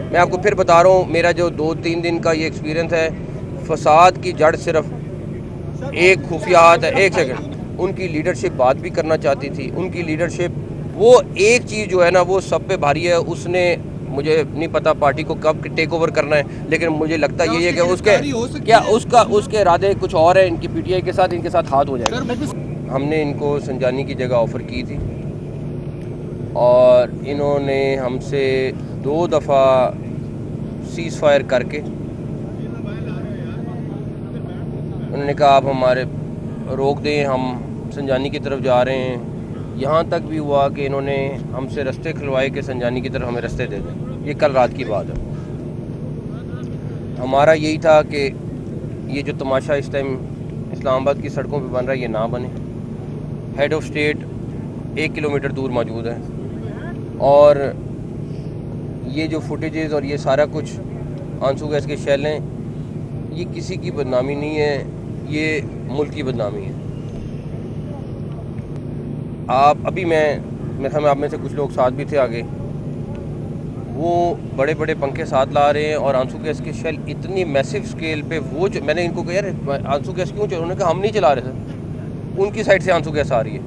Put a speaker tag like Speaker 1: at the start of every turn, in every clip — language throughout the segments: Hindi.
Speaker 1: मैं आपको फिर बता रहा हूँ, मेरा जो 2-3 दिन का ये एक्सपीरियंस है, फसाद की जड़ सिर्फ एक खुफिया हाथ है। एक सेकंड, उनकी लीडरशिप बात भी करना चाहती थी, उनकी लीडरशिप, वो एक चीज़ जो है ना वो सब पे भारी है। उसने, मुझे नहीं पता पार्टी को कब टेक ओवर करना है, लेकिन मुझे लगता यही है कि उसके इरादे कुछ और है। इनकी पीटीआई के साथ, इनके साथ हाथ हो जाएगा। हमने इनको संजानी की जगह ऑफ़र की थी और इन्होंने हमसे 2 दफ़ा सीज़ फायर करके उन्होंने कहा आप हमारे रोक दें, हम संजानी की तरफ जा रहे हैं। यहाँ तक भी हुआ कि इन्होंने हमसे रास्ते खुलवाए कि संजानी की तरफ हमें रास्ते दे दें। ये कल रात की बात है। हमारा यही था कि ये जो तमाशा इस टाइम इस्लामाबाद की सड़कों पे बन रहा है ये ना बने। हेड ऑफ स्टेट 1 किलोमीटर दूर मौजूद है और ये जो फुटेजेस और ये सारा कुछ आंसू गैस के शेल हैं, ये किसी की बदनामी नहीं है, ये मुल्क की बदनामी है। आप अभी मैं आप में से कुछ लोग साथ भी थे आगे, वो बड़े बड़े पंखे साथ ला रहे हैं और आंसू गैस के शेल इतनी मैसिव स्केल पे, वो जो मैंने इनको कहा यार आंसू गैस क्यों चल, उन्होंने कहा हम नहीं चला रहे सर, उनकी साइड से आंसू गैस आ रही है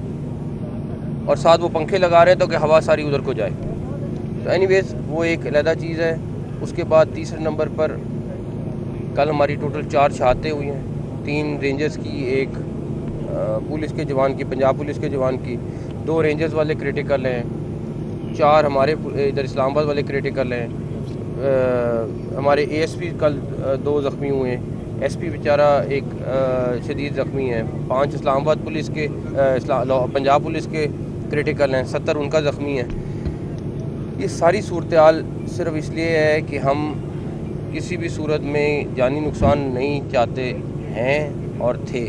Speaker 1: और साथ वो पंखे लगा रहे हैं तो कि हवा सारी उधर को जाए। तो एनीवेज वो एक अलहदा चीज़ है। उसके बाद तीसरे नंबर पर कल हमारी टोटल 4 शहादतें हुई हैं, 3 रेंजर्स की, एक पुलिस के जवान की, पंजाब पुलिस के जवान की, 2 रेंजर्स वाले क्रिटिकल हैं, 4 हमारे इधर इस्लामाबाद वाले क्रिटिकल हैं। हमारे एएसपी कल 2 ज़ख्मी हुए हैं, एसपी बेचारा एक शदीद ज़ख्मी है, 5 इस्लामाबाद पुलिस के पंजाब पुलिस के क्रिटिकल हैं, 70 उनका ज़ख्मी है। ये सारी सूरत हाल सिर्फ इसलिए है कि हम किसी भी सूरत में जानी नुकसान नहीं चाहते हैं और थे,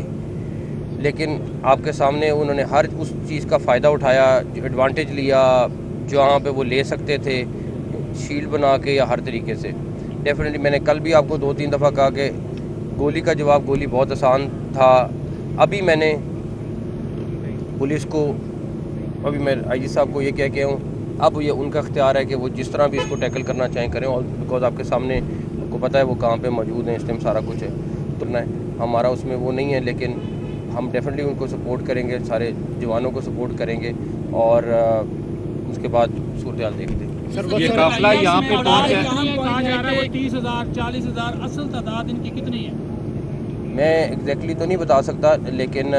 Speaker 1: लेकिन आपके सामने उन्होंने हर उस चीज़ का फ़ायदा उठाया, जो एडवांटेज लिया जहाँ पे वो ले सकते थे, शील्ड बना के या हर तरीके से। डेफिनेटली मैंने कल भी आपको 2-3 दफ़ा कहा कि गोली का जवाब, गोली बहुत आसान था। अभी मैंने पुलिस को, अभी मैं आईजी साहब को ये कह के हूँ, अब ये उनका इख्तियार है कि वो जिस तरह भी इसको टैकल करना चाहें करें, और बिकॉज आपके सामने को पता है वो कहाँ पे मौजूद हैं, इस टाइम सारा कुछ है तो ना हमारा उसमें वो नहीं है, लेकिन हम डेफिनेटली उनको सपोर्ट करेंगे, सारे जवानों को सपोर्ट करेंगे और उसके बाद सूरत हाल देखते हैं।
Speaker 2: सर ये काफिला यहाँ पे पहुँचा
Speaker 3: है, कहा जा रहा है 30,000 40,000, असल तादाद इनकी कितनी है?
Speaker 1: मैं एग्जैक्टली तो नहीं बता सकता, लेकिन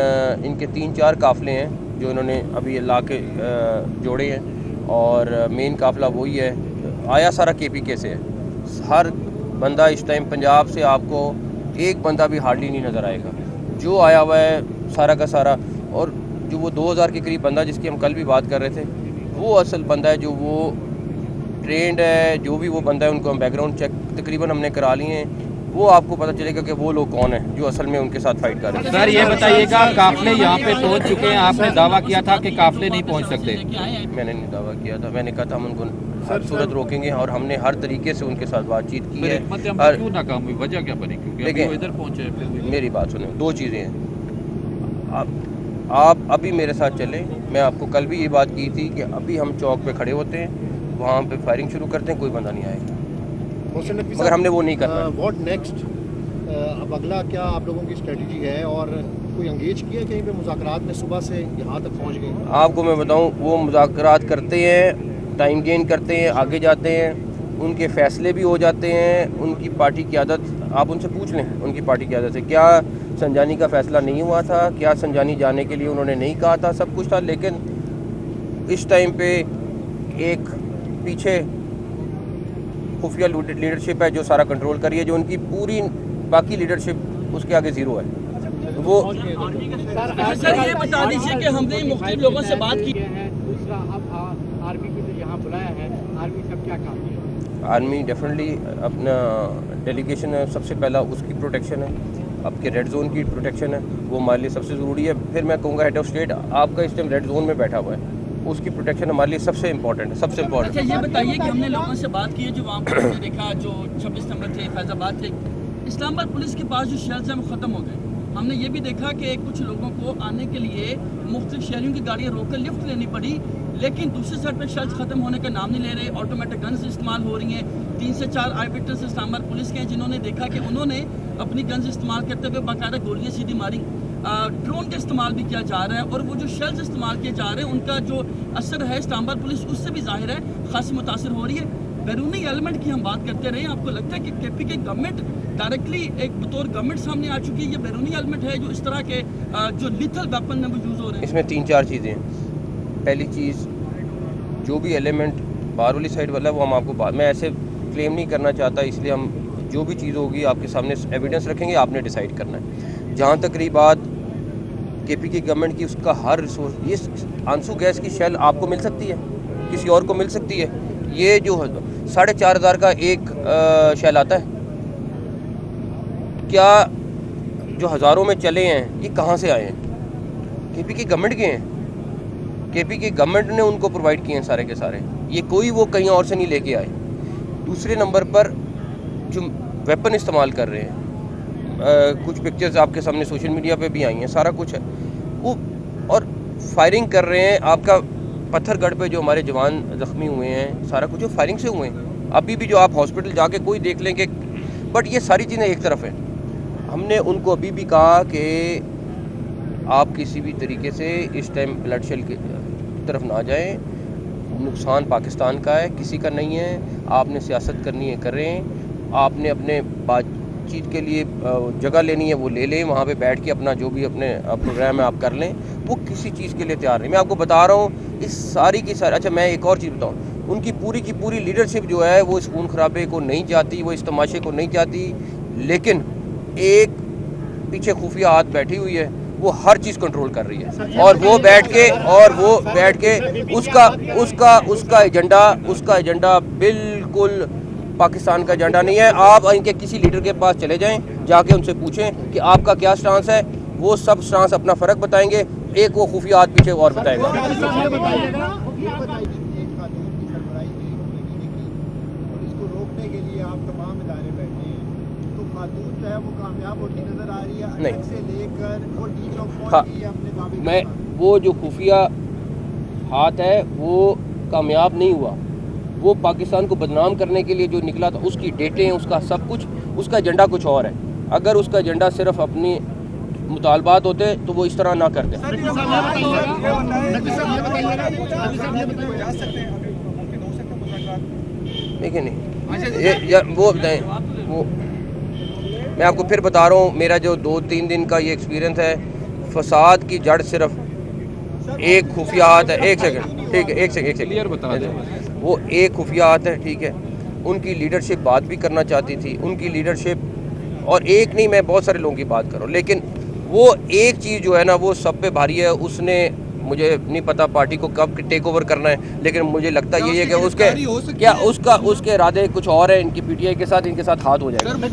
Speaker 1: इनके 3-4 काफ़िले हैं जो इन्होंने अभी ला के जोड़े हैं और मेन काफ़िला वही है। आया सारा KPK से है। हर बंदा इस टाइम पंजाब से आपको एक बंदा भी हार्डली नहीं नज़र आएगा, जो आया हुआ है सारा का सारा। और जो वो 2000 के करीब बंदा जिसकी हम कल भी बात कर रहे थे, वो असल बंदा है, जो वो ट्रेंड है, जो भी वो बंदा है उनको हम बैकग्राउंड चेक तकरीबन हमने करा लिए हैं। वो आपको पता चलेगा कि वो लोग कौन हैं जो असल में उनके साथ फाइट कर रहे हैं।
Speaker 2: सर ये बताइएगा, काफिले यहाँ पे पहुँच चुके हैं, आपने दावा किया था कि काफिले नहीं पहुँच सकते।
Speaker 1: मैंने नहीं दावा किया था, मैंने कहा था हम उनको हर सूरत रोकेंगे और हमने हर तरीके से उनके साथ बातचीत की है।
Speaker 2: क्यों नाकाम हुई, वजह क्या बनी? क्योंकि
Speaker 1: देखिए
Speaker 2: इधर पहुँचे।
Speaker 1: मेरी बात सुने, 2 चीज़ें हैं। आप अभी मेरे साथ चलें, मैं आपको कल भी ये बात की थी कि अभी हम चौक पे खड़े होते हैं, वहाँ पे फायरिंग शुरू करते हैं, कोई बंदा नहीं आएगा, मगर हमने वो नहीं करना।
Speaker 4: व्हाट नेक्स्ट, अब अगला क्या आप लोगों की स्ट्रेटजी है और कोई एंगेज किया कहीं पे मुज़ाकरात में? सुबह से यहाँ तक पहुँच गए।
Speaker 1: आपको मैं बताऊं, वो मुज़ाकरात करते हैं, टाइम गेन करते हैं, आगे जाते हैं, उनके फ़ैसले भी हो जाते हैं। उनकी पार्टी की आदत, आप उनसे पूछ लें उनकी पार्टी की आदत है। क्या संजानी का फ़ैसला नहीं हुआ था? क्या संजानी जाने के लिए उन्होंने नहीं कहा था? सब कुछ था, लेकिन इस टाइम पे एक पीछे खुफिया लीडरशिप है जो सारा कंट्रोल कर रही है, जो उनकी पूरी बाकी लीडरशिप उसके आगे ज़ीरो है। तो वो
Speaker 3: सर ये बता दीजिए कि हमने मुख्तलिफ लोगों से बात की है,
Speaker 5: दूसरा अब आर्मी को जो यहाँ बुलाया है, आर्मी सब क्या काम किया?
Speaker 1: आर्मी डेफिनेटली अपना डेलीगेशन है, सबसे पहला उसकी प्रोटेक्शन है, आपके रेड जोन की प्रोटेक्शन है, वो हमारे लिए सबसे ज़रूरी है। फिर मैं कहूँगा हेड ऑफ स्टेट आपका इस टाइम रेड जोन में बैठा हुआ है, उसकी प्रोटेक्शन हमारे लिए सबसे इम्पोर्टेंट है, सबसे इम्पोर्टेंट।
Speaker 3: अच्छा ये बताइए कि हमने लोगों से बात की है जो वहाँ पर हमने देखा, जो 26 नंबर थे फैज़ाबाद के, इस्लामाबाद पुलिस के पास जो शेल्स हैं वो ख़त्म हो गए। हमने ये भी देखा कि कुछ लोगों को आने के लिए मुख्तलिफ शहरों की गाड़ियाँ रोककर लिफ्ट लेनी पड़ी, लेकिन दूसरी साइड पे शेल्स खत्म होने का नाम नहीं ले रहे। ऑटोमेटिक गन्स इस्तेमाल हो रही हैं। 3 से 4 आई विटनेस इस्लामाबाद पुलिस के हैं जिन्होंने देखा कि उन्होंने अपनी गन्स इस्तेमाल करते हुए बाकायदा गोलियां सीधी मारी। ड्रोन का इस्तेमाल भी किया जा रहा है और वो जो शेल्स इस्तेमाल किए जा रहे हैं उनका जो असर है इस्लामाबाद पुलिस उससे भी जाहिर है खासी मुतासर हो रही है। बैरूनी एलिमेंट की हम बात करते रहे, आपको लगता है कि केपी के गवर्नमेंट डायरेक्टली एक बतौर गवर्नमेंट सामने आ चुकी है, ये बैरूनी एलिमेंट है जो इस तरह के जो लिथल वेपन में वो यूज़ हो रहे हैं?
Speaker 1: इसमें 3-4 चीज़ें हैं। पहली चीज़, जो भी एलिमेंट बाहर वाली साइड वाला है वो हम आपको बाद में ऐसे क्लेम नहीं करना चाहता, इसलिए हम जो भी चीज़ होगी आपके सामने एविडेंस रखेंगे, आपने डिसाइड करना है। जहाँ तक रही बात केपी की गवर्नमेंट की, उसका हर रिसोर्स, ये आंसू गैस की शेल आपको मिल सकती है, किसी और को मिल सकती है। ये जो 4,500 का एक शेल आता है, क्या जो हज़ारों में चले हैं ये कहाँ से आए हैं? केपी की गवर्नमेंट के हैं, केपी की गवर्नमेंट ने उनको प्रोवाइड किए हैं सारे के सारे, ये कोई वो कहीं और से नहीं लेके आए। दूसरे नंबर पर जो वेपन इस्तेमाल कर रहे हैं, कुछ पिक्चर्स आपके सामने सोशल मीडिया पे भी आई हैं, सारा कुछ है वो, और फायरिंग कर रहे हैं। आपका पत्थरगढ़ पे जो हमारे जवान ज़ख्मी हुए हैं, सारा कुछ जो फायरिंग से हुए हैं। अभी भी जो आप हॉस्पिटल जाके कोई देख लेंगे, बट ये सारी चीज़ें एक तरफ हैं। हमने उनको अभी भी कहा कि आप किसी भी तरीके से इस टाइम ब्लड शेल की तरफ ना जाएं, नुकसान पाकिस्तान का है, किसी का नहीं है। आपने सियासत करनी है करें, आपने अपने बातचीत के लिए जगह लेनी है वो ले लें, वहाँ पे बैठ के अपना जो भी अपने प्रोग्राम है आप कर लें, वो किसी चीज़ के लिए तैयार नहीं। मैं आपको बता रहा हूँ इस सारी की सारी। अच्छा, मैं एक और चीज़ बताऊँ, उनकी पूरी की पूरी लीडरशिप जो है वो इस खून खराबे को नहीं चाहती, वो इस तमाशे को नहीं चाहती, लेकिन एक पीछे खुफिया हाथ बैठी हुई है, वो हर चीज़ कंट्रोल कर रही है। और वो बैठ के उसका एजेंडा बिल्कुल पाकिस्तान का एजेंडा नहीं है। आप इनके किसी लीडर के पास चले जाएं, जाके उनसे पूछें कि आपका क्या स्टांस है, वो सब स्टांस अपना फ़र्क बताएंगे, एक वो खुफिया हाथ पीछे और बताएगा। मैं वो जो खुफिया हाथ है वो कामयाब नहीं हुआ, वो पाकिस्तान को बदनाम करने के लिए जो निकला था, उसकी डेटें, उसका सब कुछ, उसका एजेंडा कुछ और है। अगर उसका एजेंडा सिर्फ अपनी मुतालबात होते तो वो इस तरह ना करते। देखिए नहीं, वो बताएं, वो मैं आपको फिर बता रहा हूँ, मेरा जो 2-3 दिन का ये एक्सपीरियंस है, फसाद की जड़ सिर्फ एक खुफिया हाथ है। एक सेकंड, ठीक है, एक सेकंड
Speaker 2: क्लियर बता दें।
Speaker 1: वो एक खुफिया हाथ है, ठीक है। उनकी लीडरशिप बात भी करना चाहती थी, उनकी लीडरशिप, और एक नहीं, मैं बहुत सारे लोगों की बात करूँ, लेकिन वो एक चीज़ जो है ना वो सब पे भारी है। उसने, मुझे नहीं पता पार्टी को कब टेक ओवर करना है, लेकिन मुझे लगता यही है कि उसके क्या उसके इरादे कुछ और है, इनकी पीटीआई के साथ, इनके साथ हाथ हो जाएगा।